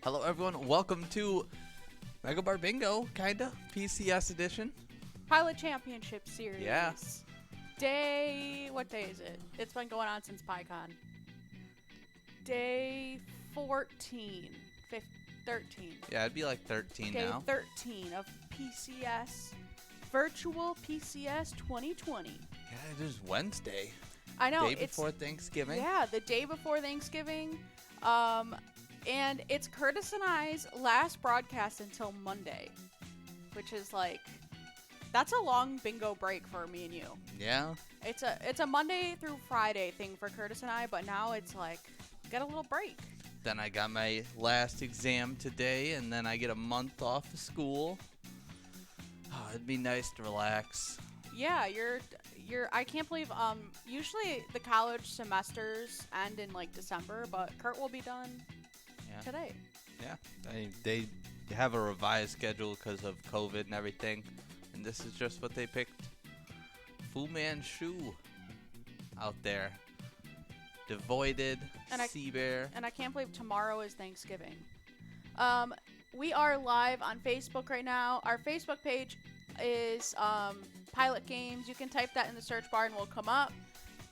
Hello, everyone. Welcome to Mega Bar Bingo, kinda PCS edition. Pilot Championship Series. Yeah. What day is it? It's been going on since PyCon. Day 14. 13. Yeah, it'd be like 13 Day now. 13 of PCS. Virtual PCS 2020. Yeah, it is Wednesday. I know. Day before Thanksgiving. Yeah, the day before Thanksgiving. And it's Curtis and I's last broadcast until Monday. Which is like... That's a long bingo break for me and you. Yeah. It's a Monday through Friday thing for Curtis and I, but now it's like, get a little break. Then I got my last exam today, and then I get a month off of school. Oh, it'd be nice to relax. Yeah, I can't believe, usually the college semesters end in like December, but Kurt will be done today. Yeah. They have a revised schedule because of COVID and everything. And this is just what they picked. Fu Manchu out there. Devoided, Sea Bear. And I can't believe tomorrow is Thanksgiving. We are live on Facebook right now. Our Facebook page is Pilot Games. You can type that in the search bar and we'll come up.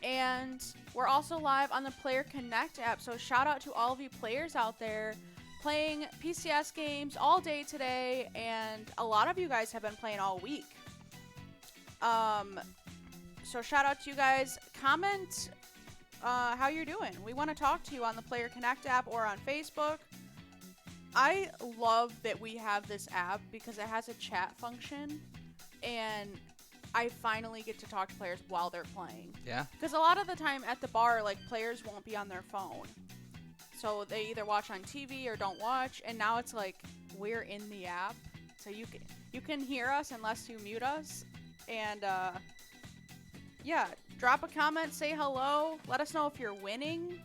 And we're also live on the Player Connect app. So shout out to all of you players out there playing PCS games all day today, and a lot of you guys have been playing all week. So shout out to you guys. Comment how you're doing. We want to talk to you on the Player Connect app or on Facebook. I love that we have this app because it has a chat function, and I finally get to talk to players while they're playing. Yeah. Because a lot of the time at the bar, like, players won't be on their phone. So they either watch on TV or don't watch, and now it's like we're in the app, so you can hear us unless you mute us. And yeah, drop a comment, say hello, let us know if you're winning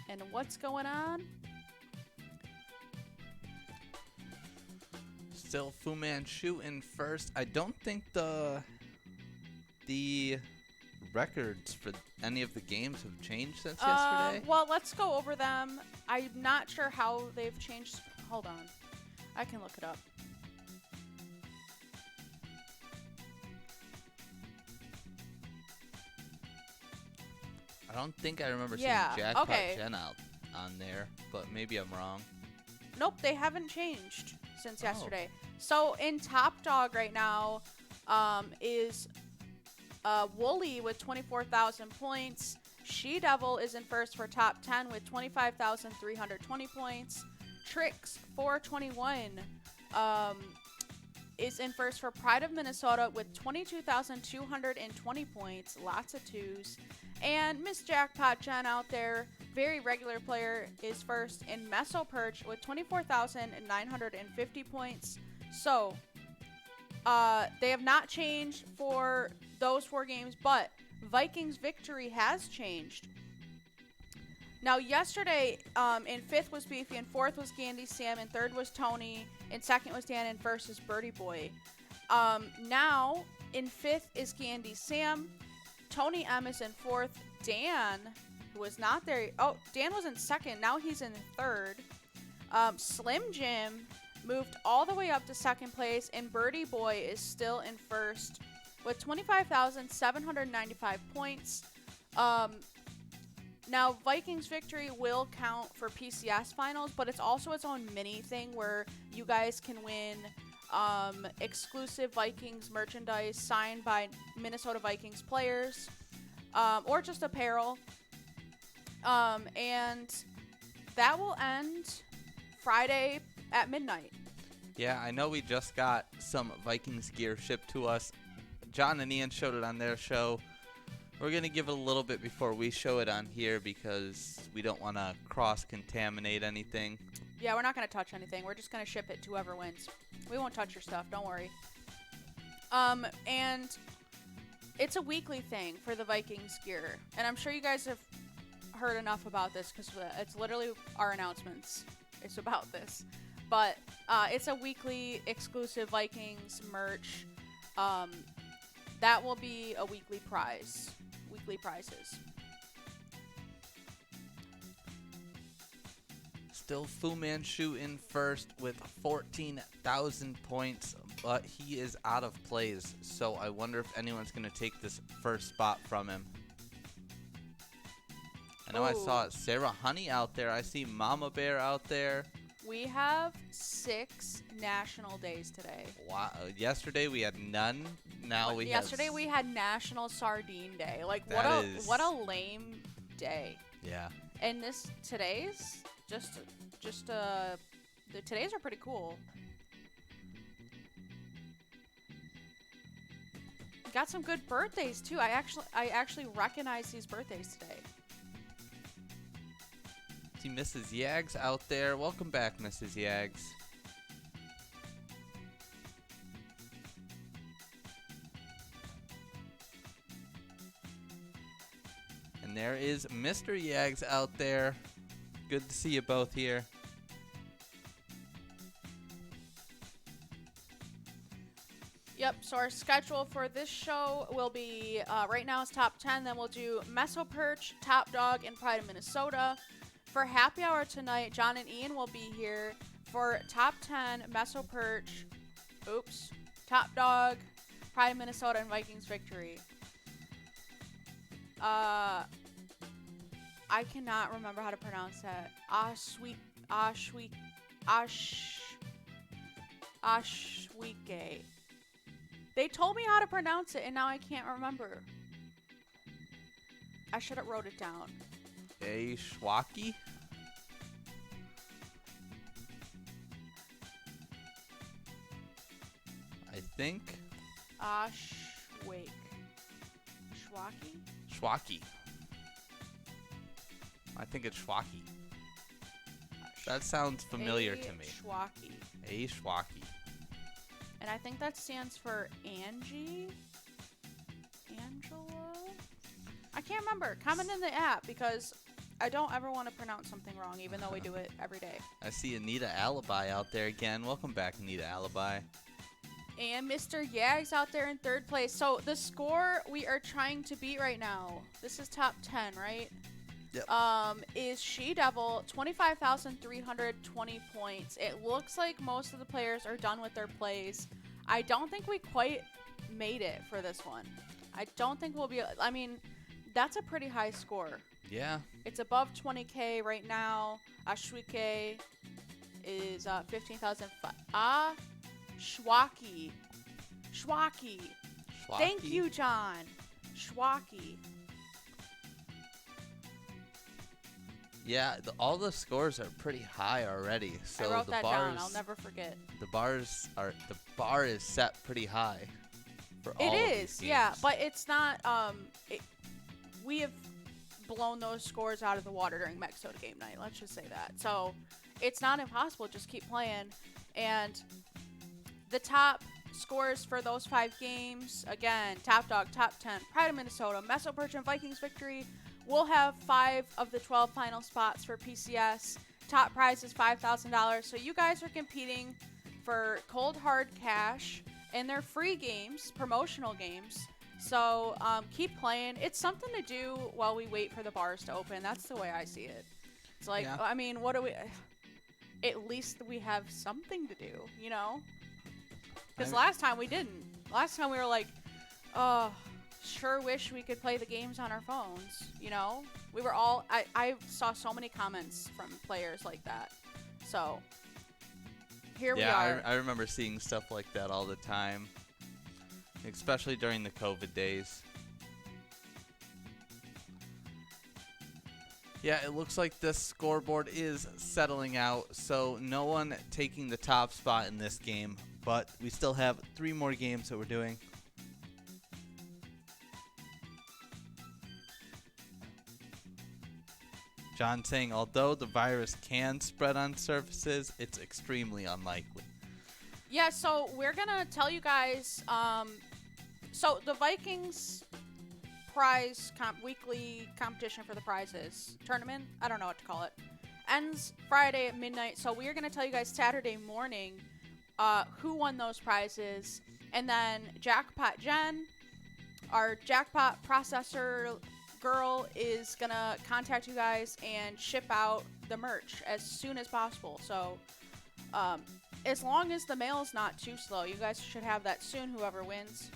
and what's going on. Still Fu Manchu in first. I don't think the records for any of the games have changed since yesterday. Well, let's go over them. I'm not sure how they've changed. Hold on. I can look it up. I don't think I remember seeing Jackpot Gen out on there, but maybe I'm wrong. Nope, they haven't changed since yesterday. So in Top Dog right now is Wooly with 24,000 points. She-Devil is in first for top 10 with 25,320 points. Trix 421 is in first for Pride of Minnesota with 22,220 points. Lots of twos. And Miss Jackpot Jen out there, very regular player, is first in Meso Perch with 24,950 points. So they have not changed for those 4 games, but Vikings Victory has changed. Now, yesterday, in 5th was Beefy, in 4th was Gandy Sam, in 3rd was Tony, in 2nd was Dan, and 1st is Birdie Boy. Now, in 5th is Gandy Sam, Tony M is in 4th, Dan, who was not there. Oh, Dan was in 2nd, now he's in 3rd. Slim Jim moved all the way up to 2nd place, and Birdie Boy is still in 1st with 25,795 points. Now, Vikings Victory will count for PCS finals, but it's also its own mini thing where you guys can win exclusive Vikings merchandise signed by Minnesota Vikings players, or just apparel. And that will end Friday at midnight. Yeah, I know we just got some Vikings gear shipped to us. John and Ian showed it on their show. We're going to give it a little bit before we show it on here because we don't want to cross-contaminate anything. Yeah, we're not going to touch anything. We're just going to ship it to whoever wins. We won't touch your stuff. Don't worry. And it's a weekly thing for the Vikings gear. And I'm sure you guys have heard enough about this because it's literally our announcements. It's about this. But it's a weekly exclusive Vikings merch. That will be a weekly prize. Weekly prizes. Still Fu Manchu in first with 14,000 points, but he is out of plays. So I wonder if anyone's going to take this first spot from him. I know I saw Sarah Honey out there. I see Mama Bear out there. We have 6 national days today. Wow. Yesterday we had none. Now we Yesterday we had National Sardine Day. Like what a lame day. Yeah. And today's the today's are pretty cool. Got some good birthdays too. I actually recognize these birthdays today. See Mrs. Yags out there. Welcome back, Mrs. Yags. And there is Mr. Yags out there. Good to see you both here. Yep, so our schedule for this show will be, right now it's top 10, then we'll do Meso Perch, Top Dog, and Pride of Minnesota. For happy hour tonight, John and Ian will be here for top 10, Meso Perch, Top Dog, Pride of Minnesota, and Vikings victory. I cannot remember how to pronounce that. Ashwike. They told me how to pronounce it, and now I can't remember. I should have wrote it down. Ashwaki? I think. Ashwake. Schwaki? Schwaki. I think it's Schwaki. That sounds familiar to me. Schwaki. Ashwaki. And I think that stands for Angie? Angela? I can't remember. Comment in the app because I don't ever want to pronounce something wrong, even though we do it every day. I see Anita Alibi out there again. Welcome back, Anita Alibi. And Mr. Yags out there in third place. So the score we are trying to beat right now, this is top 10, right? Yep. Is She Devil, 25,320 points. It looks like most of the players are done with their plays. I don't think we quite made it for this one. I don't think we'll be, I mean, that's a pretty high score. Yeah. It's above 20K right now. Ashwike is 15,000. Schwaki. Thank you, John. Schwaki. Yeah, all the scores are pretty high already. So I wrote the that bars, down. I'll never forget. The bar is set pretty high for all of these games. Yeah, but it's not. We have blown those scores out of the water during Mexico game night. Let's just say that. So it's not impossible. Just keep playing. And the top scores for those 5 games, again, Top Dog, Top 10, Pride of Minnesota, Meso Perch, and Vikings victory. We'll have 5 of the 12 final spots for PCS. Top prize is $5,000. So you guys are competing for cold hard cash, and they're free games, promotional games. So keep playing. It's something to do while we wait for the bars to open. That's the way I see it. It's like, yeah. I mean, what do we... At least we have something to do, you know? Because last time we didn't. Last time we were like, oh, sure wish we could play the games on our phones, you know? We were all... I saw so many comments from players like that. So, here we are. Yeah, I remember seeing stuff like that all the time. Especially during the COVID days. Yeah, it looks like this scoreboard is settling out, so no one taking the top spot in this game, but we still have 3 more games that we're doing. John saying, although the virus can spread on surfaces, it's extremely unlikely. Yeah, so we're going to tell you guys, so the Vikings weekly competition for the prizes tournament, I don't know what to call it, ends Friday at midnight. So we are going to tell you guys Saturday morning who won those prizes, and then Jackpot Jen, our jackpot processor girl, is going to contact you guys and ship out the merch as soon as possible. So, as long as the mail's not too slow, you guys should have that soon, whoever wins.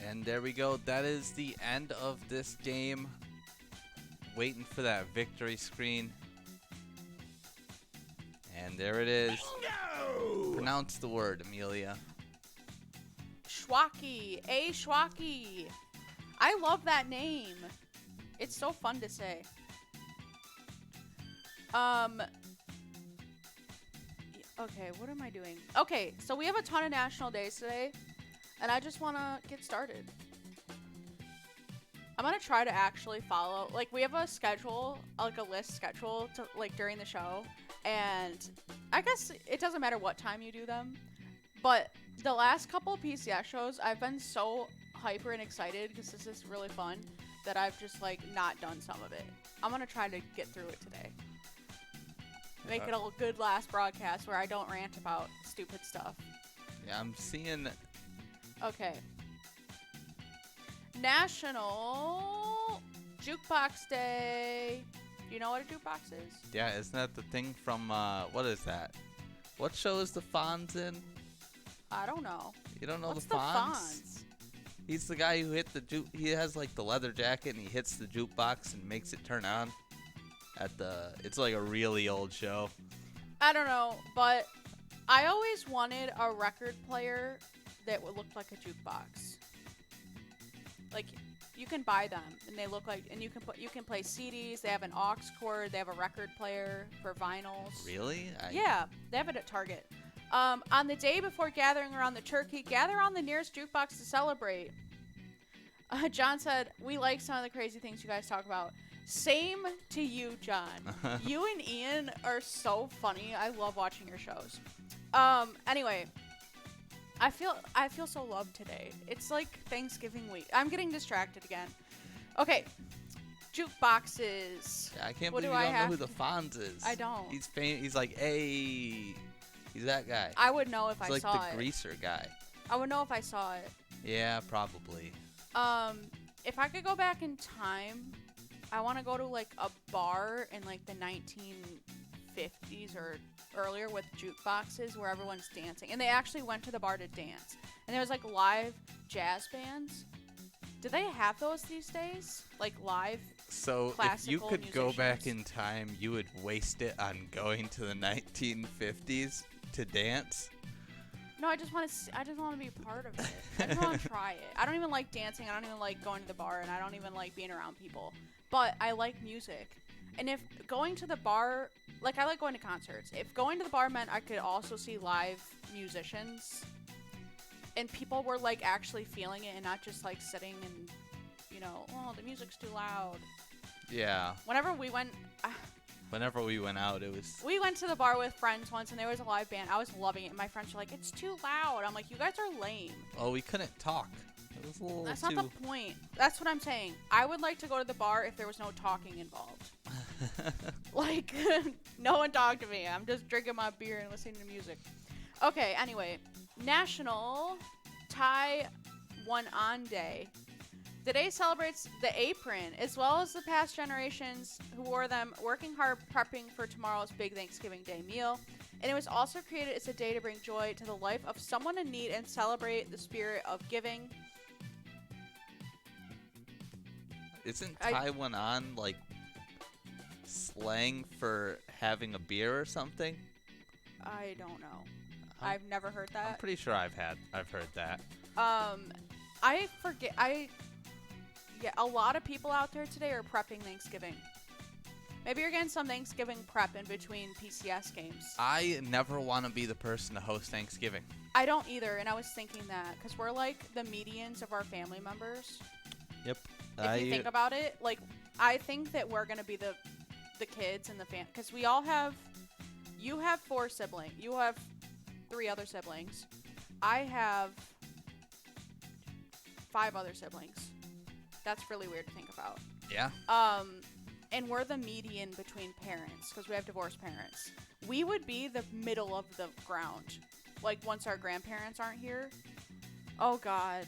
And there we go. That is the end of this game. Waiting for that victory screen. And there it is. Bingo! Pronounce the word, Amelia. Schwaki. A Schwaki. I love that name. It's so fun to say. Okay, what am I doing? Okay, so we have a ton of national days today, and I just want to get started. I'm going to try to actually follow, like, we have a schedule, like a list schedule to, like, during the show, and I guess it doesn't matter what time you do them, but the last couple of PCS shows, I've been so hyper and excited because this is really fun that I've just, like, not done some of it. I'm going to try to get through it today. Make it a good last broadcast where I don't rant about stupid stuff. Yeah, I'm seeing... Okay. National Jukebox Day. Do you know what a jukebox is? Yeah, isn't that the thing from, what is that? What show is the Fonz in? I don't know. You don't know What's the Fonz? Fonz? He's the guy who hit the he has like the leather jacket and he hits the jukebox and makes it turn on. It's like a really old show. I don't know, but I always wanted a record player that would look like a jukebox. Like, you can buy them and they look like, and you can play CDs. They have an aux cord. They have a record player for vinyls. Really? Yeah, they have it at Target. On the day before gathering around the turkey, gather on the nearest jukebox to celebrate. John said, we like some of the crazy things you guys talk about. Same to you, John. You and Ian are so funny. I love watching your shows. Anyway, I feel so loved today. It's like Thanksgiving week. I'm getting distracted again. Okay, jukeboxes. Yeah, I can't What believe do you I don't know have who the to- Fonz is. I don't. He's famous. He's like, hey, he's that guy. I would know if He's I like saw the it. greaser guy. I would know if I saw it. Yeah, probably. If I could go back in time, I want to go to like a bar in like the 1950s or earlier with jukeboxes where everyone's dancing. And they actually went to the bar to dance. And there was like live jazz bands. Do they have those these days? Like live? So if you Classical could go back in musicians. time, you would waste it on going to the 1950s to dance? No, I just want to be a part of it. I just want to try it. I don't even like dancing. I don't even like going to the bar, and I don't even like being around people. But I like music. And if going to the bar, like I like going to concerts. If going to the bar meant I could also see live musicians, and people were like actually feeling it and not just like sitting and, you know, oh, the music's too loud. Yeah. Whenever we went, Whenever we went out, it was... we went to the bar with friends once, and there was a live band. I was loving it. And my friends were like, it's too loud. I'm like, you guys are lame. Oh, we couldn't talk. It was a little That's too... not the point. That's what I'm saying. I would like to go to the bar if there was no talking involved. Like, no one talked to me. I'm just drinking my beer and listening to music. Okay, anyway. National Tie One On Day. The day celebrates the apron, as well as the past generations who wore them, working hard prepping for tomorrow's big Thanksgiving Day meal. And it was also created as a day to bring joy to the life of someone in need and celebrate the spirit of giving. Isn't Taiwan on, like, slang for having a beer or something? I don't know. I've never heard I'm that. pretty sure I've heard that. I forget. Yeah, a lot of people out there today are prepping Thanksgiving. Maybe you're getting some Thanksgiving prep in between PCS games. I never want to be the person to host Thanksgiving. I don't either, and I was thinking that because we're like the medians of our family members. Yep. If you think about it, like I think that we're gonna be the kids and the because we all have. You have 4 siblings. You have 3 other siblings. I have 5 other siblings. That's really weird to think about. Yeah. And we're the median between parents because we have divorced parents. We would be the middle of the ground. Like once our grandparents aren't here. Oh God.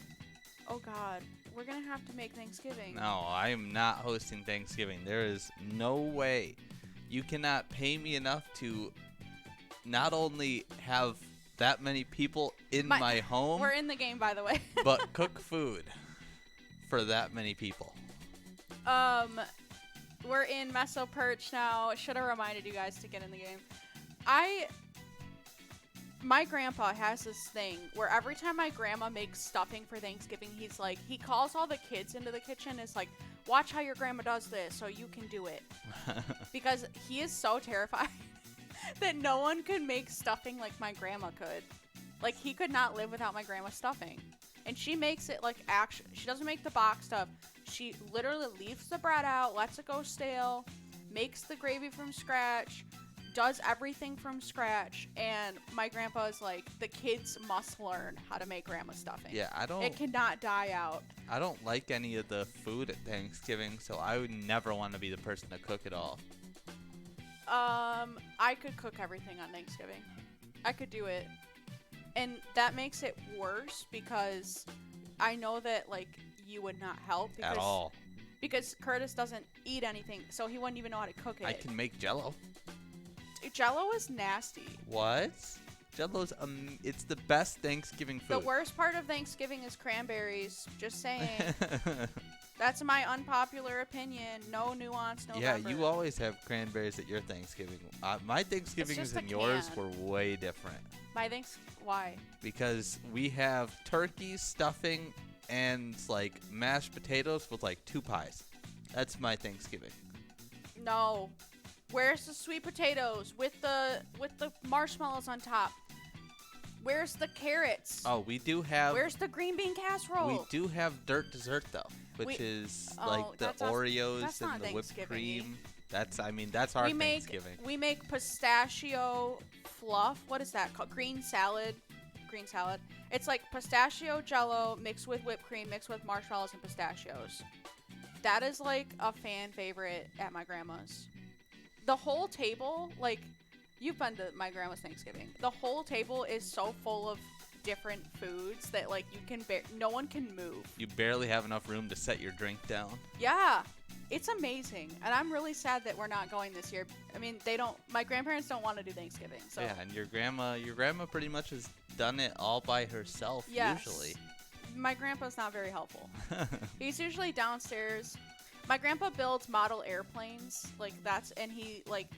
we're gonna have to make Thanksgiving. No, I am not hosting Thanksgiving. There is no way. You cannot pay me enough to not only have that many people in my home, We're in the game, by the way. but cook food for that many people. We're in Meso Perch now. Should have reminded you guys to get in the game. My grandpa has this thing where every time my grandma makes stuffing for Thanksgiving, he's like, he calls all the kids into the kitchen. It's like, watch how your grandma does this so you can do it. Because he is so terrified that no one could make stuffing like my grandma could. Like, he could not live without my grandma's stuffing. And she makes it like she doesn't make the box stuff. She literally leaves the bread out, lets it go stale, makes the gravy from scratch, does everything from scratch. And my grandpa is like, the kids must learn how to make grandma stuffing. Yeah, It cannot die out. I don't like any of the food at Thanksgiving, so I would never want to be the person to cook it all. I could cook everything on Thanksgiving. I could do it. And that makes it worse because I know that, like, you would not help. At all. Because Curtis doesn't eat anything, so he wouldn't even know how to cook it. I can make Jell-O. Jell-O is nasty. What? Jell-O's, it's the best Thanksgiving food. The worst part of Thanksgiving is cranberries. Just saying. That's my unpopular opinion. No nuance, no Yeah, number. you always have cranberries at your Thanksgiving. My Thanksgivings just a and yours can. were way different. Why? Because we have turkey, stuffing, and, like, mashed potatoes with, like, 2 pies. That's my Thanksgiving. No. Where's the sweet potatoes with the marshmallows on top? Where's the carrots? Oh, we do have... Where's the green bean casserole? We do have dirt dessert, though, which is, like, the Oreos and the whipped cream. That's our Thanksgiving. We make pistachio fluff. What is that called? Green salad. Green salad. It's like pistachio Jell-O mixed with whipped cream, mixed with marshmallows and pistachios. That is like a fan favorite at my grandma's. The whole table, like, you've been to my grandma's Thanksgiving. The whole table is so full of different foods that, like, no one can move. You barely have enough room to set your drink down. Yeah. It's amazing, and I'm really sad that we're not going this year. I mean, my grandparents don't want to do Thanksgiving, so. Yeah, and your grandma pretty much has done it all by herself, yes. Usually. My grandpa's not very helpful. He's usually downstairs. My grandpa builds model airplanes, and he, like,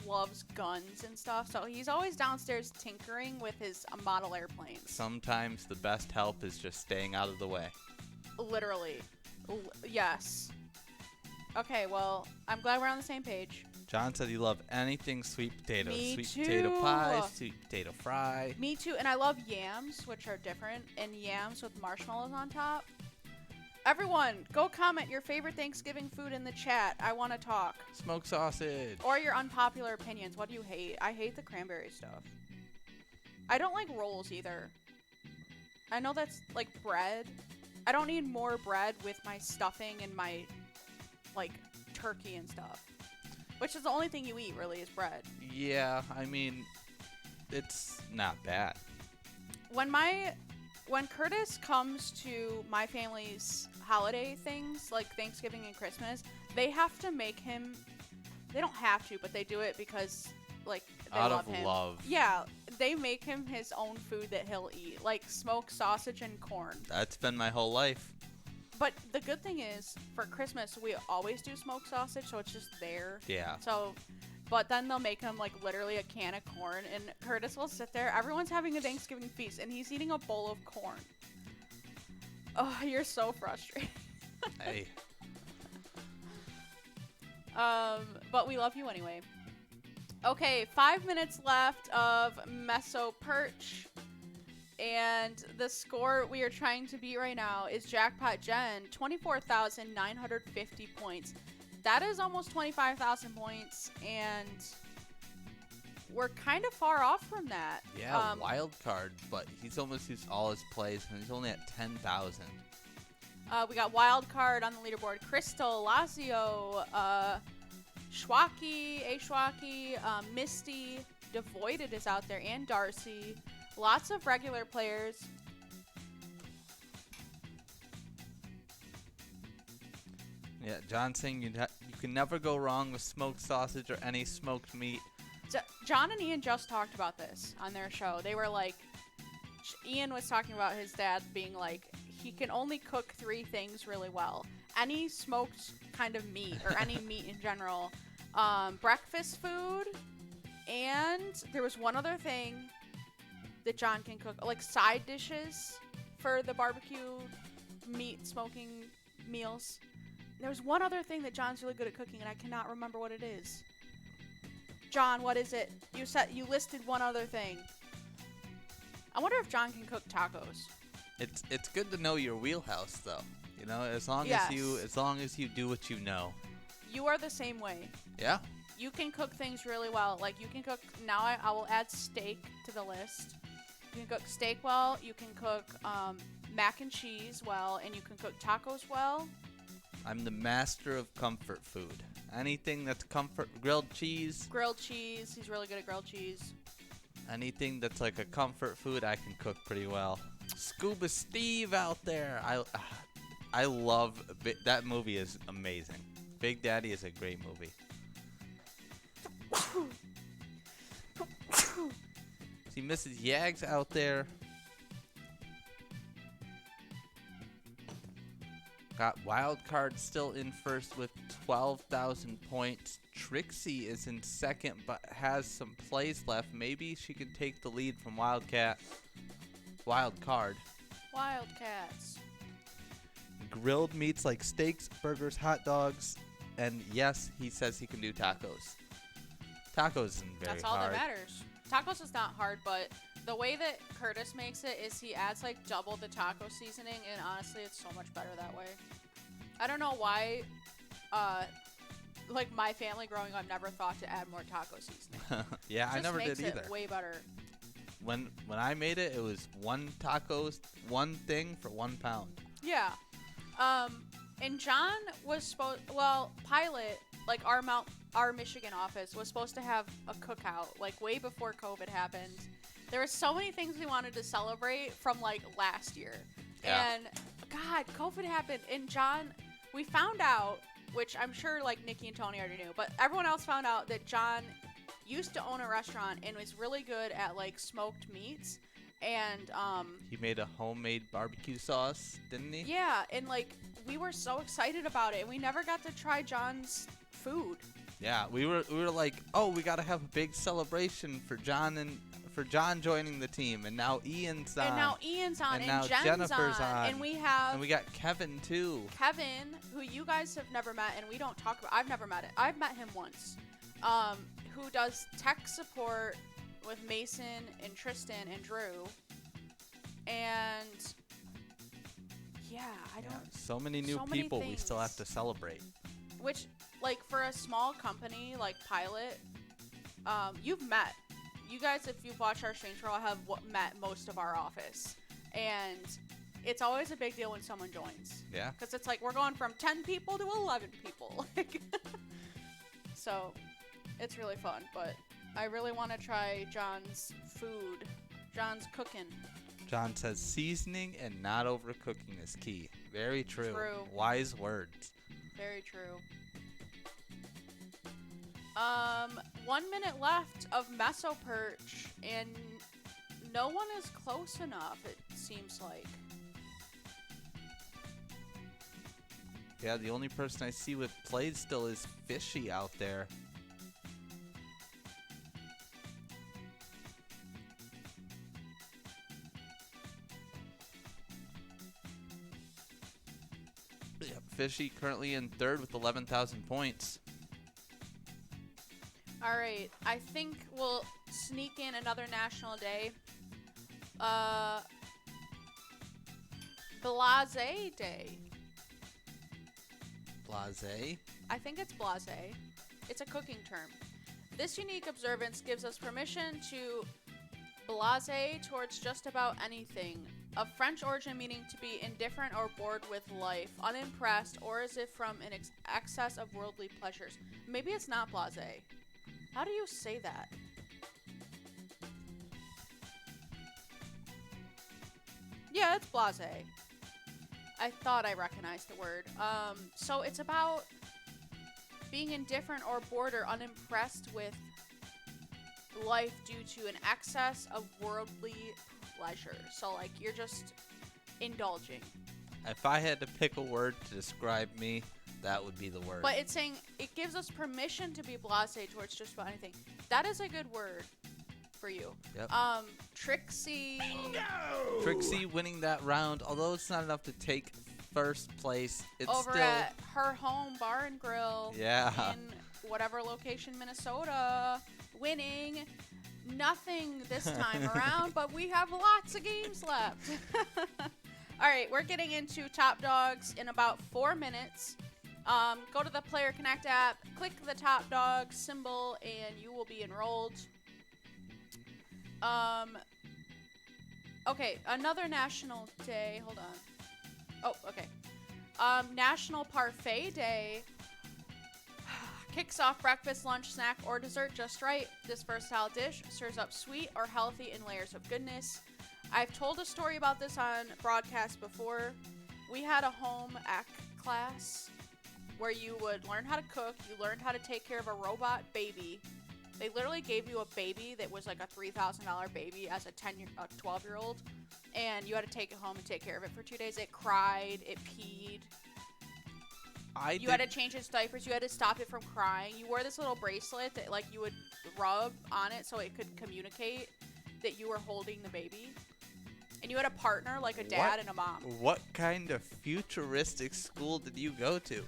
loves guns and stuff, so he's always downstairs tinkering with his model airplanes. Sometimes the best help is just staying out of the way. Literally. Yes. Okay, well, I'm glad we're on the same page. John said he loved anything sweet potatoes. Me sweet too. Potato pie, sweet potato fry. Me too, and I love yams, which are different, and yams with marshmallows on top. Everyone, go comment your favorite Thanksgiving food in the chat. I want to talk. Smoked sausage. Or your unpopular opinions. What do you hate? I hate the cranberry stuff. I don't like rolls either. I know that's like bread. I don't need more bread with my stuffing and my, like, turkey and stuff. Which is the only thing you eat, really, is bread. Yeah, I mean, it's not bad. When Curtis comes to my family's holiday things, like Thanksgiving and Christmas, they have to make him... They don't have to, but they do it because, like, they love him. Out of love. Yeah, they make him his own food that he'll eat, like smoked sausage and corn. That's been my whole life. But the good thing is, for Christmas, we always do smoked sausage, so it's just there. Yeah. So, but then they'll make him, like, literally a can of corn, and Curtis will sit there. Everyone's having a Thanksgiving feast, and he's eating a bowl of corn. Oh, you're so frustrated. Hey. But we love you anyway. Okay, 5 minutes left of Meso Perch. And the score we are trying to beat right now is Jackpot Gen, 24,950 points. That is almost 25,000 points, and we're kind of far off from that. Yeah, wild card, but he's almost used all his plays, and he's only at 10,000. We got wild card on the leaderboard. Crystal, Lazio, Schwaki, Misty, Devoided is out there, and Darcy. Lots of regular players. Yeah, John saying you can never go wrong with smoked sausage or any smoked meat. John and Ian just talked about this on their show. They were like, Ian was talking about his dad being like, he can only cook 3 things really well. Any smoked kind of meat or any meat in general. Breakfast food. And there was one other thing that John can cook, like side dishes for the barbecue meat smoking meals. There's one other thing that John's really good at cooking, and I cannot remember what it is. John, what is it? You listed one other thing. I wonder if John can cook tacos. It's good to know your wheelhouse, though. You know, as long Yes. as you do what you know. You are the same way. Yeah. You can cook things really well. Like you can cook. Now I will add steak to the list. You can cook steak well. You can cook mac and cheese well, and you can cook tacos well. I'm the master of comfort food. Anything that's comfort, grilled cheese. Grilled cheese. He's really good at grilled cheese. Anything that's like a comfort food, I can cook pretty well. Scuba Steve out there. I love that movie. Is amazing. Big Daddy is a great movie. See Mrs. Yags out there. Got Wild Card still in first with 12,000 points. Trixie is in second but has some plays left. Maybe she can take the lead from Wild Card. Wildcats. Grilled meats like steaks, burgers, hot dogs, and yes, he says he can do tacos. Tacos isn't very hard. That's all that matters. Tacos is not hard, but the way that Curtis makes it is he adds like double the taco seasoning, and honestly, it's so much better that way. I don't know why, like my family growing up never thought to add more taco seasoning. Yeah, I never did Just makes either. it way better. When I made it, it was one thing for £1. Yeah. And John was Pilot, like our Michigan office was supposed to have a cookout, like way before COVID happened. There were so many things we wanted to celebrate from like last year. Yeah. And God, COVID happened, and John, we found out, which I'm sure like Nikki and Tony already knew, but everyone else found out that John used to own a restaurant and was really good at like smoked meats. And he made a homemade barbecue sauce, didn't he? yeah, and like we were so excited about it, and we never got to try John's food. Yeah, we were like, oh, we got to have a big celebration for John joining the team, and now Ian's on. And now Ian's on, and and now Jen's Jennifer's on, and we have and we got Kevin too. Kevin, who you guys have never met, and we don't talk about. I've never met it. I've met him once. Who does tech support with Mason and Tristan and Drew, and yeah, so many new people we still have to celebrate. Which, like, for a small company like Pilot, you've met. You guys, if you've watched our Strange World, have met most of our office. And it's always a big deal when someone joins. Yeah. Because it's like, we're going from 10 people to 11 people. So, it's really fun. But I really want to try John's food. John's cooking. John says seasoning and not overcooking is key. Very true. True. Wise words. Very true. 1 minute left of Meso Perch, and no one is close enough, it seems like. Yeah, the only person I see with plays still is Fishy out there. Yep, Fishy currently in third with 11,000 points. All right, I think we'll sneak in another national day. Blase Day. Blase? I think it's blase. It's a cooking term. This unique observance gives us permission to blase towards just about anything. Of French origin meaning to be indifferent or bored with life, unimpressed, or as if from an excess of worldly pleasures. Maybe it's not blase. How do you say that? Yeah, it's blase. I thought I recognized the word. So it's about being indifferent or bored or unimpressed with life due to an excess of worldly pleasure. So like you're just indulging. If I had to pick a word to describe me, that would be the word. But it's saying it gives us permission to be blasé towards just about anything. That is a good word for you. Yep. Trixie. Trixie winning that round, although it's not enough to take first place. It's Over still at her home bar and grill. Yeah. In whatever location, Minnesota, winning. Nothing this time around, but we have lots of games left. All right, we're getting into Top Dogs in about 4 minutes. Go to the Player Connect app, click the Top Dog symbol, and you will be enrolled. Okay, another national day. Hold on. Oh, okay. National Parfait Day kicks off breakfast, lunch, snack, or dessert just right. This versatile dish serves up sweet or healthy in layers of goodness. I've told a story about this on broadcast before. We had a home ec class where you would learn how to cook. You learned how to take care of a robot baby. They literally gave you a baby that was like a $3,000 baby as a 12-year-old, and you had to take it home and take care of it for 2 days. It cried, it peed. You had to change its diapers. You had to stop it from crying. You wore this little bracelet that like you would rub on it so it could communicate that you were holding the baby. And you had a partner, like a dad and a mom. What kind of futuristic school did you go to?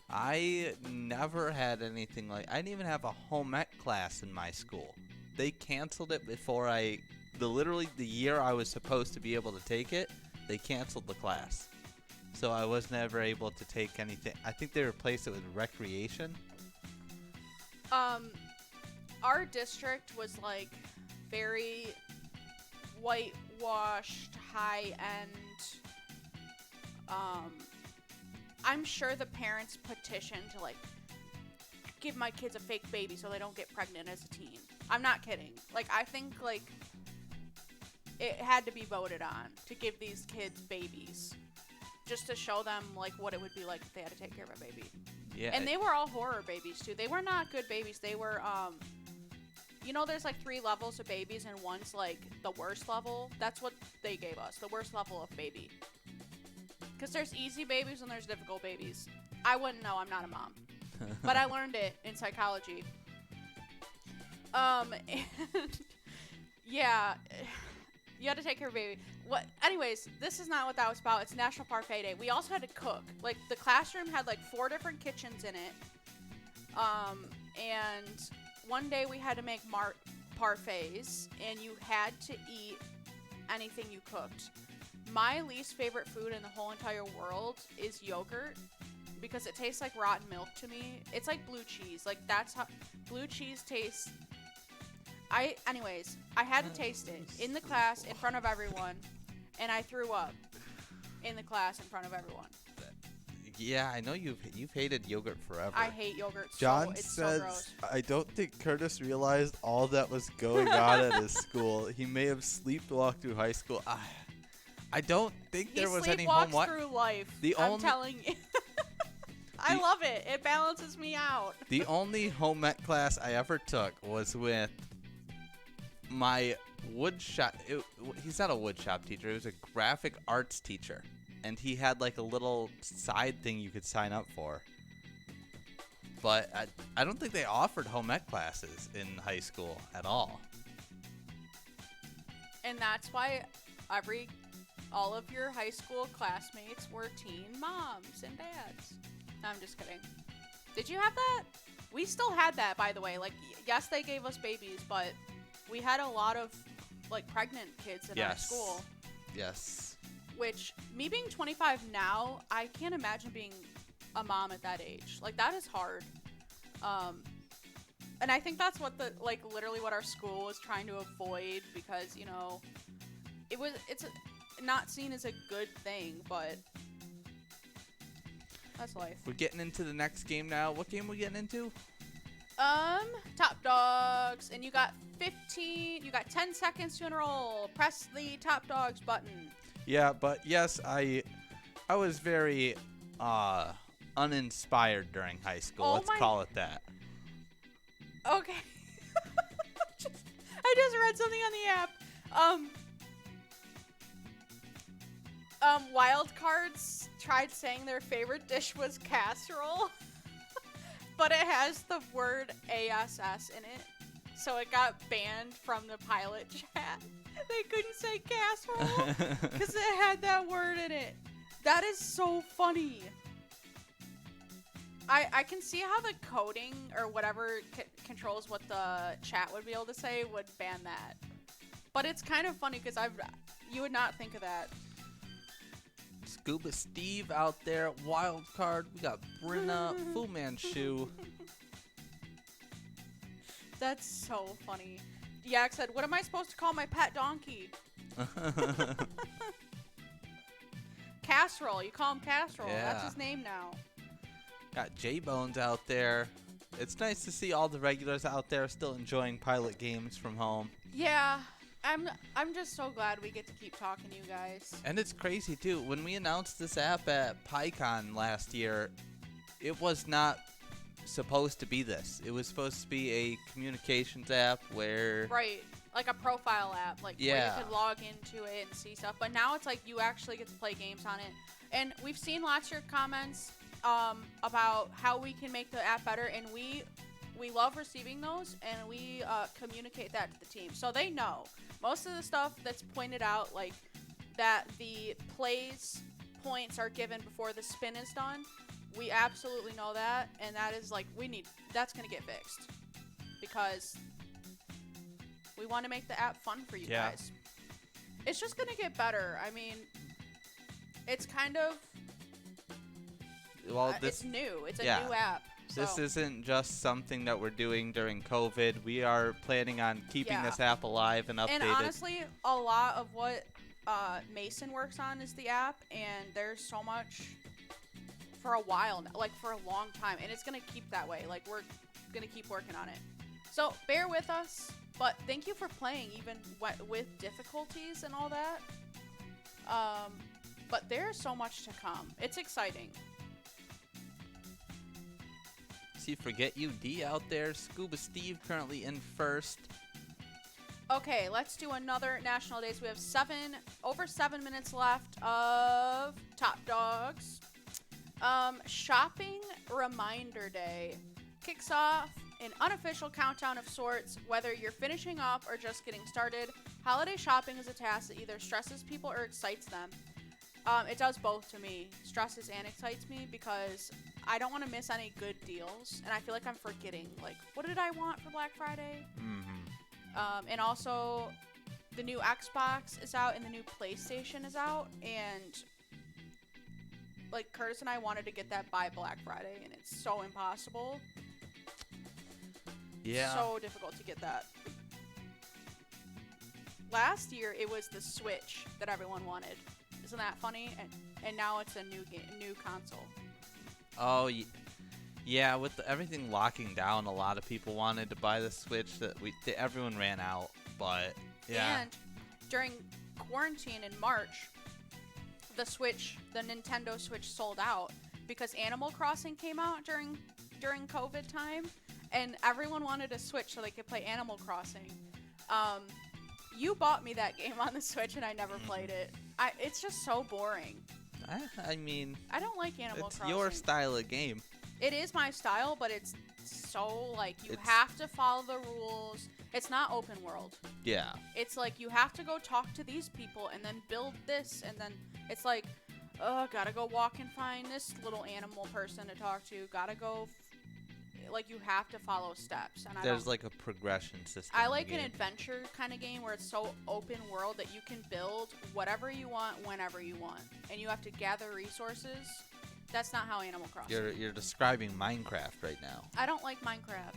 I never had anything like... I didn't even have a home ec class in my school. They canceled it before literally the year I was supposed to be able to take it, they canceled the class. So I was never able to take anything. I think they replaced it with recreation. Our district was like very whitewashed, high-end. I'm sure the parents petitioned to like give my kids a fake baby so they don't get pregnant as a teen. I'm not kidding. Like I think like it had to be voted on to give these kids babies just to show them like what it would be like if they had to take care of a baby. Yeah. And they were all horror babies too. They were not good babies. They were you know there's like 3 levels of babies and one's like the worst level. That's what they gave us. The worst level of baby. Because there's easy babies and there's difficult babies. I wouldn't know. I'm not a mom. But I learned it in psychology. And yeah, you had to take care of a baby. Anyways, this is not what that was about. It's National Parfait Day. We also had to cook. Like, the classroom had, like, 4 different kitchens in it. And one day we had to make parfaits, and you had to eat anything you cooked. My least favorite food in the whole entire world is yogurt because it tastes like rotten milk to me. It's like blue cheese. Like that's how blue cheese tastes. Anyways, I had to taste it in the class in front of everyone, and I threw up in the class in front of everyone. Yeah, I know you've hated yogurt forever. I hate yogurt. John it's says, so gross. I don't think Curtis realized all that was going on at his school. He may have sleepwalked through high school. I don't think there was any sleepwalks home ec. through life. The I'm only- telling you. I love it. It balances me out. The only home ec class I ever took was with my wood shop. He's not a wood shop teacher. He was a graphic arts teacher. And he had like a little side thing you could sign up for. But I don't think they offered home ec classes in high school at all. And that's why all of your high school classmates were teen moms and dads. No, I'm just kidding. Did you have that? We still had that, by the way. Like, yes, they gave us babies, but we had a lot of, like, pregnant kids in our school. Yes. Which, me being 25 now, I can't imagine being a mom at that age. Like, that is hard. And I think that's what literally what our school was trying to avoid because, you know, it's not seen as a good thing, but that's life. We're getting into the next game now. What game are we getting into? Top dogs, and you got 10 seconds to enroll. Press the top dogs button. Yeah, but yes, I was very uninspired during high school. Oh Let's my- call it that. Okay. I just read something on the app. Wild cards tried saying their favorite dish was casserole, but it has the word ASS in it, so it got banned from the pilot chat. They couldn't say casserole because it had that word in it. That is so funny. I can see how the coding or whatever controls what the chat would be able to say would ban that. But it's kind of funny because you would not think of that. Scuba Steve out there, wild card. We got Brenna, Fu Manchu. That's so funny. Yak said, "What am I supposed to call my pet donkey?" Casserole. You call him Casserole. That's Yeah. his name now. Got J-Bones out there. It's nice to see all the regulars out there still enjoying pilot games from home. Yeah. I'm just so glad we get to keep talking to you guys. And it's crazy too. When we announced this app at PyCon last year, it was not supposed to be this. It was supposed to be a communications app where Right. Like a profile app, like where Yeah. you could log into it and see stuff. But now it's like you actually get to play games on it. And we've seen lots of your comments about how we can make the app better, and we love receiving those, and we communicate that to the team, so they know most of the stuff that's pointed out, like that the plays points are given before the spin is done. We absolutely know that, and that is like that's gonna get fixed because we want to make the app fun for you Yeah. guys. It's just gonna get better. I mean, it's kind of well, it's new. It's a yeah. new app. this so- isn't just something that we're doing during COVID. We are planning on keeping Yeah. this app alive and updated. And honestly, a lot of what Mason works on is the app, and there's so much for a while now, like for a long time, and it's gonna keep that way. Like we're gonna keep working on it. So bear with us, but thank you for playing even with difficulties and all that. But there's so much to come. It's exciting. See, Forget You D out there. Scuba Steve currently in first. Okay, let's do another national days. We have over 7 minutes left of Top Dogs. Shopping Reminder Day kicks off an unofficial countdown of sorts. Whether you're finishing up or just getting started, holiday shopping is a task that either stresses people or excites them. It does both to me. Stresses and excites me because I don't want to miss any good deals, and I feel like I'm forgetting. Like, what did I want for Black Friday? And also, the new Xbox is out and the new PlayStation is out, and like Curtis and I wanted to get that by Black Friday, and it's so impossible. Yeah. So difficult to get that. Last year, it was the Switch that everyone wanted. Isn't that funny? And now it's a new console. Oh, yeah. With everything locking down, a lot of people wanted to buy the Switch. Everyone ran out, but yeah. And during quarantine in March, the Nintendo Switch sold out because Animal Crossing came out during COVID time, and everyone wanted a Switch so they could play Animal Crossing. You bought me that game on the Switch, and I never played it. It's just so boring. I mean, I don't like Animal it's Crossing. your style of game. It is my style, but it's so like you have to follow the rules. It's not open world. Yeah. It's like you have to go talk to these people and then build this, and then it's like, gotta go walk and find this little animal person to talk to. Gotta go, like you have to follow steps. And There's like a progression system. I in the like an game. adventure kind of game where it's so open world that you can build whatever you want whenever you want, and you have to gather resources. That's not how Animal Crossing. You're describing Minecraft right now. I don't like Minecraft.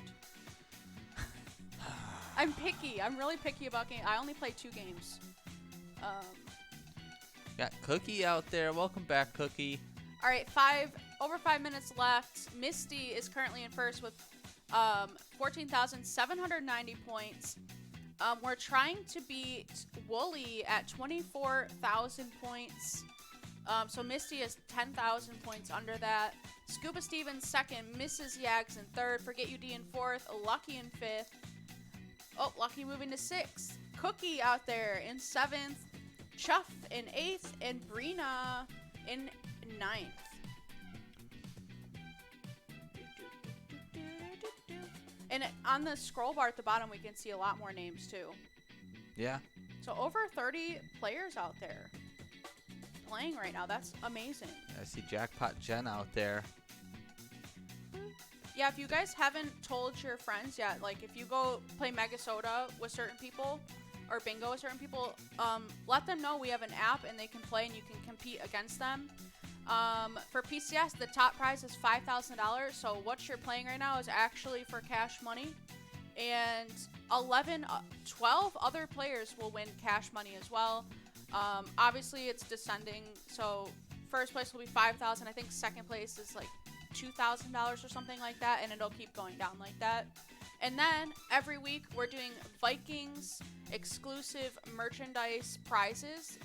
I'm picky. I'm really picky about games. I only play 2 games. Got Cookie out there. Welcome back, Cookie. All right, over 5 minutes left. Misty is currently in first with 14,790 points. We're trying to beat Wooly at 24,000 points. So Misty is 10,000 points under that. Scuba Stevens second, Mrs. Yags in third, Forget You D in fourth, Lucky in fifth. Oh, Lucky moving to sixth. Cookie out there in seventh, Chuff in eighth, and Brina in ninth. And on the scroll bar at the bottom, we can see a lot more names too. Yeah. So over 30 players out there playing right now. That's amazing. I see Jackpot Jen out there. Yeah, if you guys haven't told your friends yet, like if you go play Mega Soda with certain people or bingo with certain people, let them know we have an app and they can play and you can compete against them. For PCS, the top prize is $5,000. So what you're playing right now is actually for cash money. And 12 other players will win cash money as well. Obviously, it's descending. So first place will be $5,000. I think second place is like $2,000 or something like that. And it'll keep going down like that. And then every week we're doing Vikings exclusive merchandise prizes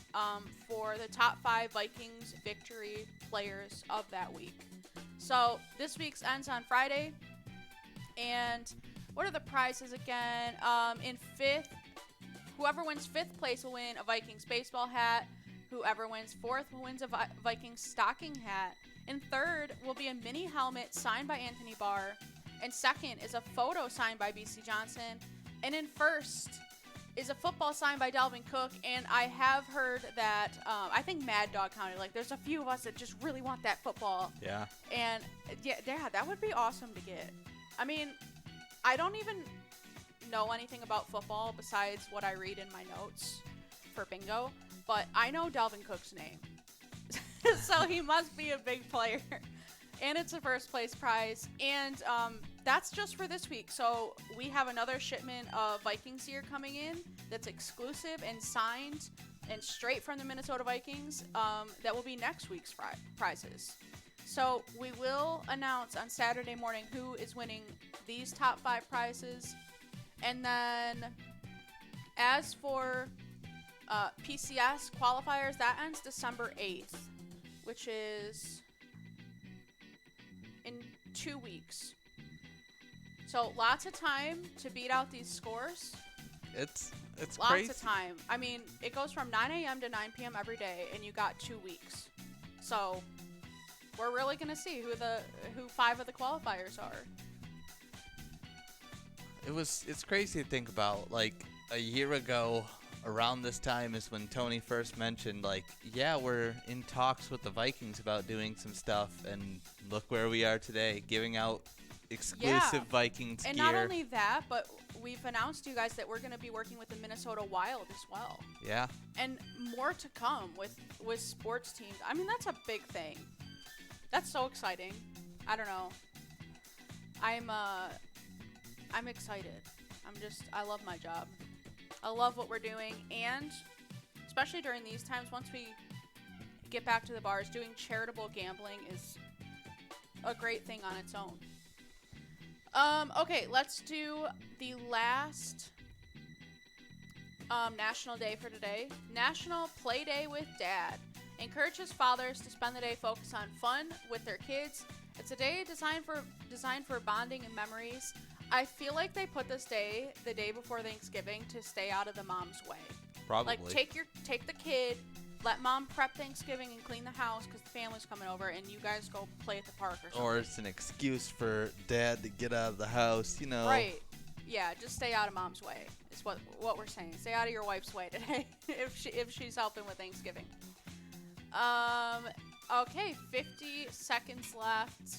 for the top 5 Vikings victory players of that week. So this week's ends on Friday. And what are the prizes again? In fifth, whoever wins fifth place will win a Vikings baseball hat. Whoever wins fourth wins a Vikings stocking hat. In third will be a mini helmet signed by Anthony Barr. And second is a photo signed by BC Johnson. And in first is a football signed by Delvin Cook. And I have heard that, I think Mad Dog County, like there's a few of us that just really want that football. Yeah. And yeah, that would be awesome to get. I mean, I don't even know anything about football besides what I read in my notes for bingo. But I know Delvin Cook's name. So he must be a big player. And it's a first place prize. And that's just for this week. So we have another shipment of Vikings gear coming in that's exclusive and signed and straight from the Minnesota Vikings. That will be next week's prizes. So we will announce on Saturday morning who is winning these top 5 prizes. And then as for PCS qualifiers, that ends December 8th, which is in 2 weeks. So lots of time to beat out these scores. It's Lots crazy. of time. I mean, it goes from 9 a.m. to 9 p.m. every day, and you got 2 weeks. So we're really gonna see who 5 of the qualifiers are. It's crazy to think about. Like a year ago, around this time is when Tony first mentioned, like, yeah, we're in talks with the Vikings about doing some stuff, and look where we are today, giving out exclusive Vikings And gear. not only that, but we've announced to you guys that we're going to be working with the Minnesota Wild as well. Yeah. And more to come with sports teams. I mean, that's a big thing. That's so exciting. I don't know. I'm excited. I love my job. I love what we're doing, and especially during these times, once we get back to the bars, doing charitable gambling is a great thing on its own. Okay, let's do the last national day for today. National Play Day with Dad. Encourages fathers to spend the day focused on fun with their kids. It's a day designed for bonding and memories. I feel like they put this day the day before Thanksgiving to stay out of the mom's way. Probably. Like take the kid, let mom prep Thanksgiving and clean the house because the family's coming over, and you guys go play at the park or something. Or it's an excuse for dad to get out of the house, you know. Right. Yeah, just stay out of mom's way. Is what we're saying. Stay out of your wife's way today if she's helping with Thanksgiving. Okay, 50 seconds left.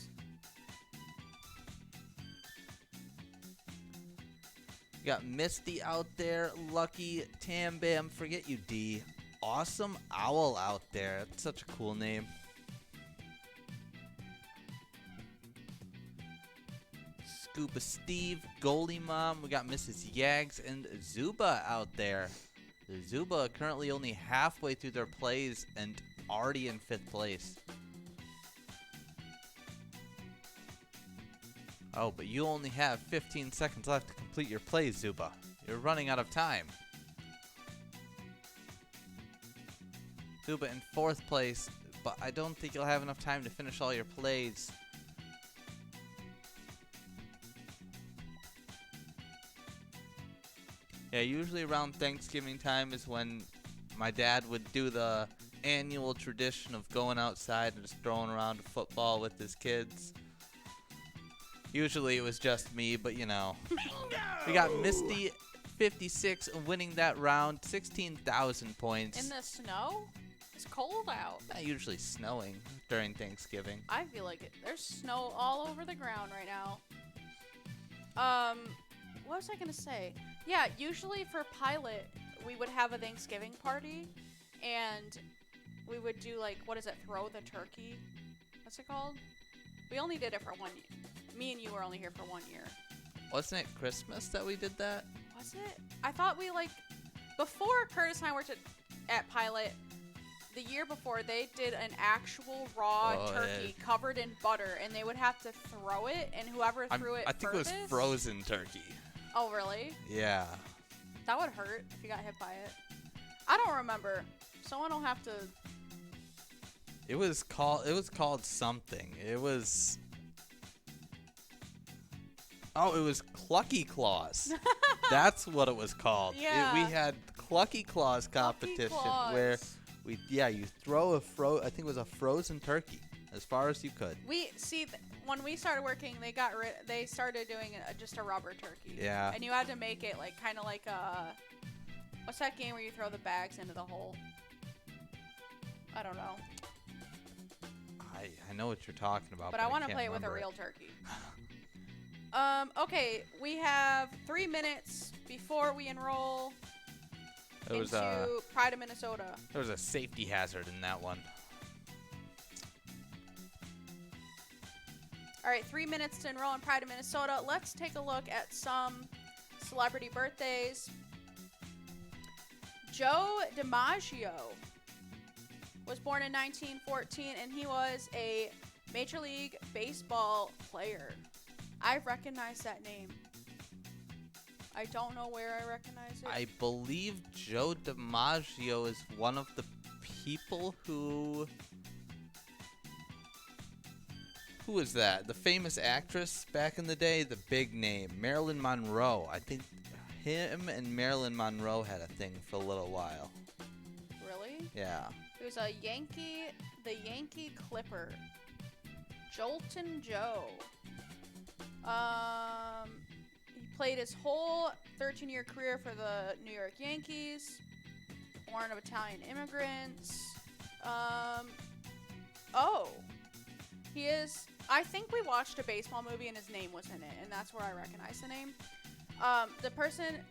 You got Misty out there, Lucky, Tam Bam, Forget You D, Awesome Owl out there. That's such a cool name. Scuba Steve, Goldie Mom. We got Mrs. Yags and Zuba out there. Zuba currently only halfway through their plays and already in 5th place. Oh, but you only have 15 seconds left to complete your play, Zuba. You're running out of time. Zuba in 4th place, but I don't think you'll have enough time to finish all your plays. Yeah, usually around Thanksgiving time is when my dad would do the annual tradition of going outside and just throwing around a football with his kids. Usually it was just me, but you know. We got Misty 56 winning that round, 16,000 points. In the snow? It's cold out. Not usually snowing during Thanksgiving. I feel like it. There's snow all over the ground right now. What was I gonna say? Yeah, usually for Pilot, we would have a Thanksgiving party, and we would do like, what is it? Throw the turkey. What's it called? We only did it for 1 year. Me and you were only here for 1 year. Wasn't it Christmas that we did that? Was it? I thought we before Curtis and I worked at Pilot, the year before they did an actual raw turkey covered in butter, and they would have to throw it, and whoever threw it I think furthest, it was frozen turkey. Oh, really? Yeah. That would hurt if you got hit by it. I don't remember. Someone will have to. It was called something. It was Clucky Claws. That's what it was called. Yeah. We had Clucky Claws competition where you throw I think it was a frozen turkey as far as you could. When we started working, they started doing just a rubber turkey. Yeah. And you had to make it kind of like what's that game where you throw the bags into the hole? I don't know. I know what you're talking about, but I want to play it with a real turkey. Okay, we have 3 minutes before we enroll into Pride of Minnesota. There was a safety hazard in that one. All right, 3 minutes to enroll in Pride of Minnesota. Let's take a look at some celebrity birthdays. Joe DiMaggio was born in 1914, and he was a Major League Baseball player. I recognize that name. I don't know where I recognize it. I believe Joe DiMaggio is one of the people who was that? The famous actress back in the day? The big name. Marilyn Monroe. I think him and Marilyn Monroe had a thing for a little while. Really? Yeah. He was the Yankee Clipper. Jolton Joe. He played his whole 13-year career for the New York Yankees. Born of Italian immigrants. He is. I think we watched a baseball movie and his name was in it, and that's where I recognize the name. The person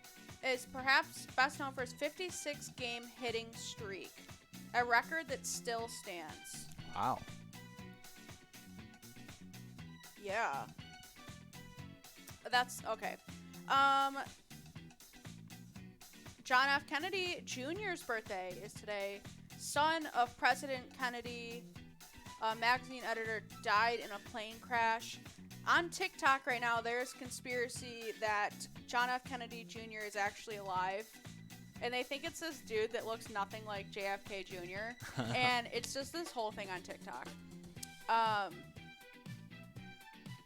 is perhaps best known for his 56-game hitting streak, a record that still stands. Wow. Yeah. That's okay. John F. Kennedy Jr.'s birthday is today. Son of President Kennedy, magazine editor, died in a plane crash. On TikTok right now, there's conspiracy that John F. Kennedy Jr. is actually alive. And they think it's this dude that looks nothing like JFK Jr. And it's just this whole thing on TikTok.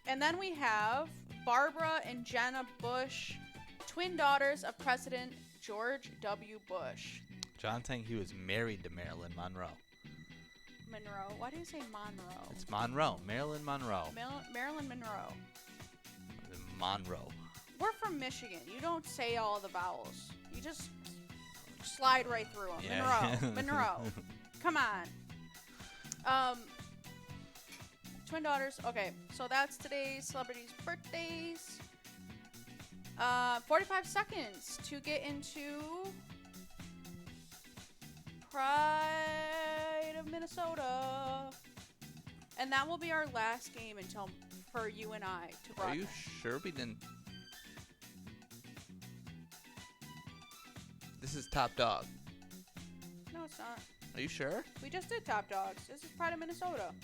And then we have Barbara and Jenna Bush, twin daughters of President George W. Bush. John saying he was married to Marilyn Monroe. Monroe. Why do you say Monroe? It's Monroe. Marilyn Monroe. Marilyn Monroe. Monroe. We're from Michigan. You don't say all the vowels. You just slide right through them. Yeah. Monroe. Monroe. Come on. Twin daughters. Okay, so that's today's celebrities' birthdays. 45 seconds to get into Pride of Minnesota. And that will be our last game for you and I to broadcast. Are you sure we didn't? This is Top Dog. No, it's not. Are you sure? We just did Top Dogs. This is Pride of Minnesota.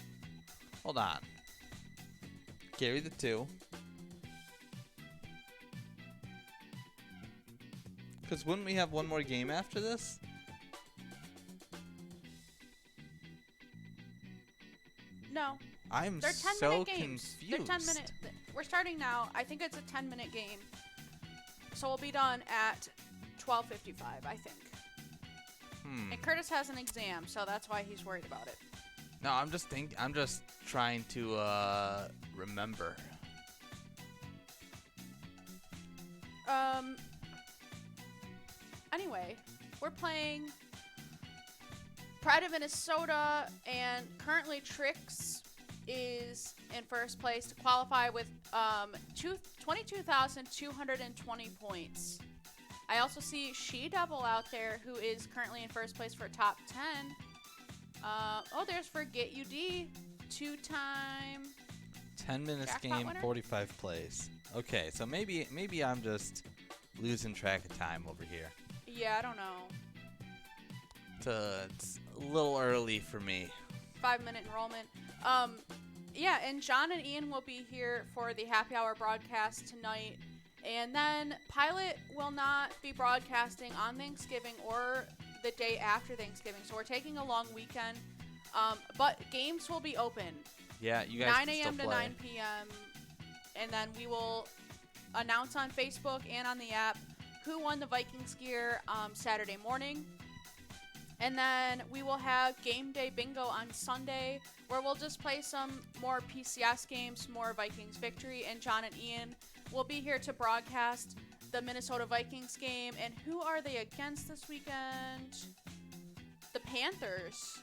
Hold on. Carry the 2. Because wouldn't we have one more game after this? No, I'm they're so 10-minute games. confused. They're 10-minute. We're starting now. I think it's a 10-minute game. So we'll be done at 12:55, I think. And Curtis has an exam, so that's why he's worried about it. No, I'm just trying to remember. Anyway, we're playing Pride of Minnesota, and currently Trix is in first place to qualify with 22,220 points. I also see She Double out there, who is currently in first place for top 10. Oh, there's Forget UD, 2-time 10 minutes jackpot game, winner? 45 plays. Okay, so maybe I'm just losing track of time over here. Yeah, I don't know. It's a little early for me. 5-minute enrollment. Yeah, and John and Ian will be here for the happy hour broadcast tonight. And then Pilot will not be broadcasting on Thanksgiving or the day after Thanksgiving. So we're taking a long weekend. But games will be open. Yeah, you guys 9 can a.m. still to play. 9 p.m. And then we will announce on Facebook and on the app who won the Vikings gear Saturday morning. And then we will have game day bingo on Sunday, where we'll just play some more PCS games, more Vikings victory, and John and Ian will be here to broadcast the Minnesota Vikings game. And who are they against this weekend? The Panthers.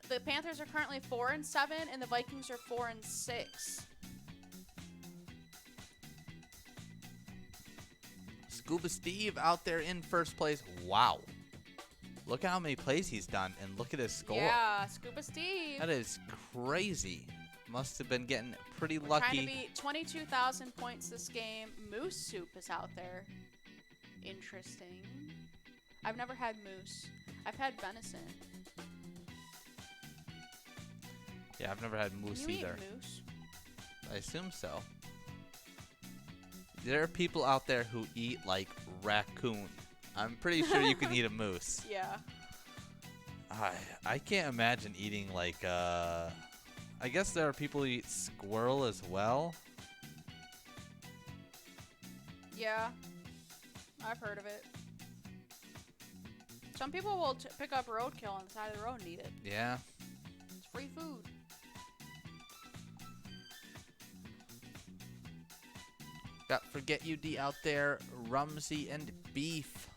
The Panthers are currently 4-7, and the Vikings are 4-6. Scuba Steve out there in first place. Wow. Look at how many plays he's done, and look at his score. Yeah, Scuba Steve. That is crazy. Must have been getting pretty We're lucky. trying to beat 22,000 points this game. Moose Soup is out there. Interesting. I've never had moose. I've had venison. Yeah, I've never had moose Can you either. eat moose? I assume so. There are people out there who eat like raccoon. I'm pretty sure you can eat a moose. Yeah. I can't imagine eating like I guess there are people who eat squirrel as well. Yeah. I've heard of it. Some people will pick up roadkill on the side of the road and eat it. Yeah. It's free food. Got Forget UD out there, Rumsey and Beef.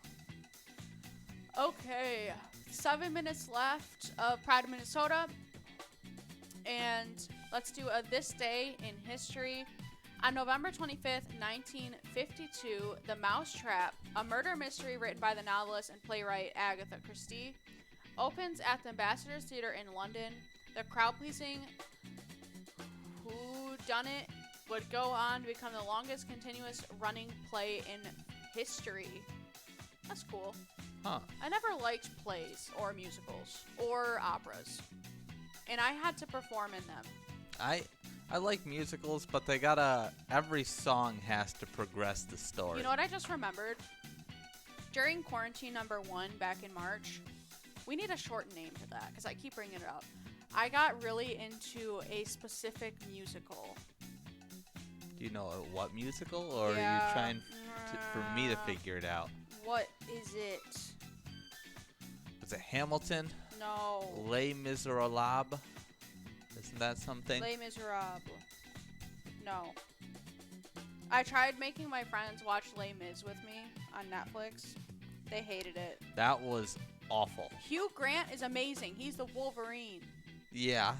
Okay, 7 minutes left of Pride of Minnesota. And let's do a This Day in History. On November 25th, 1952, The Mousetrap, a murder mystery written by the novelist and playwright Agatha Christie, opens at the Ambassador's Theatre in London. The crowd-pleasing whodunit would go on to become the longest continuous running play in history. That's cool. Huh. I never liked plays or musicals or operas, and I had to perform in them. I like musicals, but every song has to progress the story. You know what I just remembered? During quarantine number 1 back in March, we need a short name for that because I keep bringing it up. I got really into a specific musical. Do you know what musical, or Yeah, are you trying for me to figure it out? What is it? Was it Hamilton? No. Les Miserables? Isn't that something? Les Miserables. No. I tried making my friends watch Les Mis with me on Netflix. They hated it. That was awful. Hugh Grant is amazing. He's the Wolverine. Yeah,